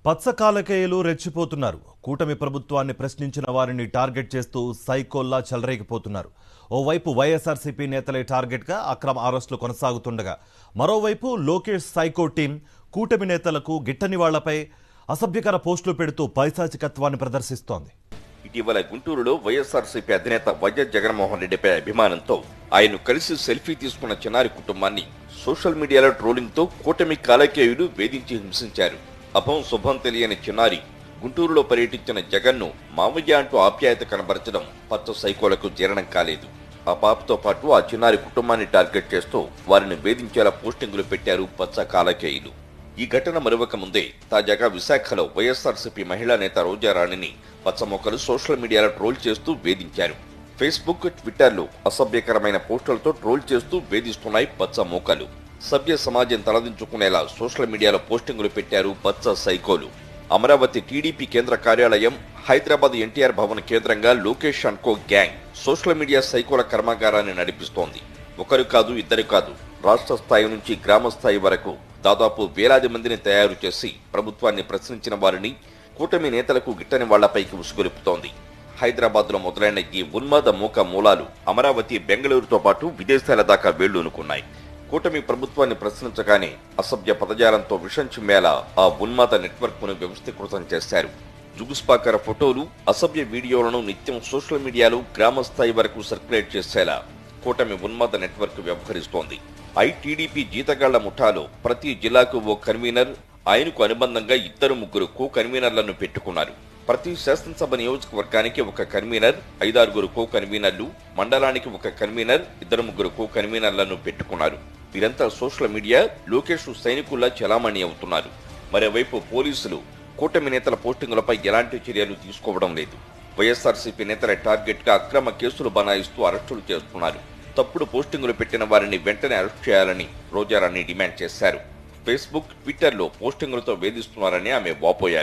పచ్చకాలకేయులు రెచ్చిపోతున్నారు. కూటమి ప్రభుత్వాన్ని ప్రశ్నించిన వారిని టార్గెట్ చేస్తూ సైకోల్లా చెలరేగిపోతున్నారు. ఓవైపు వైఎస్ఆర్సీపీ నేతలే టార్గెట్గా అక్రమ అరెస్టులు కొనసాగుతుండగా, మరోవైపు లోకేష్ సైకో టీం కూటమి నేతలకు గిట్టని వాళ్లపై అసభ్యకర పోస్టులు పెడుతూ పైశాచికత్వాన్ని ప్రదర్శిస్తోంది. ఇటీవల గుంటూరులో వైఎస్ఆర్సీపీ అధినేత వైఎస్ జగన్మోహన్ రెడ్డిపై అభిమానంతో ఆయన కలిసి సెల్ఫీ తీసుకున్న చిన్నారి కుటుంబాన్ని సోషల్ మీడియాలో ట్రోలింగ్తో కూటమి కాలకేయులు వేధించి హింసించారు. అభం శుభం తెలియని చిన్నారి గుంటూరులో పర్యటించిన జగన్ను మామయ్య అంటూ ఆప్యాయత కనబరచడం పచ్చ సైకోలకు జీర్ణం కాలేదు. ఆ పాపతో పాటు ఆ చిన్నారి కుటుంబాన్ని టార్గెట్ చేస్తూ వారిని వేధించేలా పోస్టింగులు పెట్టారు పచ్చ కాలకేయులు. ఈ ఘటన మరొక ముందే తాజాగా విశాఖలో వైఎస్ఆర్సీపీ మహిళా నేత రోజారాణిని పచ్చమొక్కలు సోషల్ మీడియాలో ట్రోల్ చేస్తూ వేధించారు. ఫేస్బుక్, ట్విట్టర్లో అసభ్యకరమైన పోస్టులతో ట్రోల్ చేస్తూ వేధిస్తున్నాయి పచ్చ మోకలు. సభ్య సమాజం తలదించుకునేలా సోషల్ మీడియాలో పోస్టింగులు పెట్టారు పచ్చ సైకోలు. అమరావతి టీడీపీ కేంద్ర కార్యాలయం, హైదరాబాద్ ఎన్టీఆర్ భవన్ కేంద్రంగా Lokesh and co gang social media సైకోల కర్మాగారాన్ని నడిపిస్తోంది. ఒకరు కాదు, ఇద్దరు కాదు, రాష్ట్ర స్థాయి నుంచి గ్రామ స్థాయి వరకు దాదాపు వేలాది మందిని తయారు చేసి ప్రభుత్వాన్ని ప్రశ్నించిన వారిని, కూటమి నేతలకు గిట్టని వాళ్లపైకి ఉసుగొలుపుతోంది. హైదరాబాద్ లో మొదలైన ఈ ఉన్మాద మూక మూలాలు అమరావతి, బెంగళూరుతో పాటు విదేశాల దాకా వేళ్లూనుకున్నాయి. కూటమి ప్రభుత్వాన్ని ప్రశ్నించగానే అసభ్య పదజాలంతో విషం చిమ్మేలా ఆ ఉన్మాద నెట్వర్క్ ను వ్యవస్థీకృతం చేశారు. జుగుస్పాకర ఫోటోలు, అసభ్య వీడియోలను నిత్యం సోషల్ మీడియాలో గ్రామ స్థాయి వరకు సర్క్యులేట్ చేసేలా కూటమి ఉన్మాద నెట్వర్క్ వ్యవహరిస్తోంది. టీడీపీ జీతగాళ్ల ముఠాలో ప్రతి జిల్లాకు ఓ కన్వీనర్, ఆయనకు అనుబంధంగా 2-3 కో కన్వీనర్లను పెట్టుకున్నారు. ప్రతి శాసనసభ నియోజకవర్గానికి ఒక కన్వీనర్, 5-6 కో కన్వీనర్లు, మండలానికి ఒక కన్వీనర్, 2-3 కో కన్వీనర్లను పెట్టుకున్నారు. వీరంతా సోషల్ మీడియా లోకేష్ సైనికుల్లా చలామణి అవుతున్నారు. మరోవైపు పోలీసులు కూటమి నేతల పోస్టింగులపై ఎలాంటి చర్యలు తీసుకోవడం లేదు. వైఎస్ఆర్సీపీ నేతల టార్గెట్ గా అక్రమ కేసులు బనాయిస్తూ అరెస్టులు చేస్తున్నారు. తప్పుడు పోస్టింగులు పెట్టిన వారిని వెంటనే అరెస్ట్ చేయాలని రోజారాణి డిమాండ్ చేశారు. ఫేస్బుక్, ట్విట్టర్లో పోస్టింగులతో వేధిస్తున్నారని ఆమె వాపోయారు.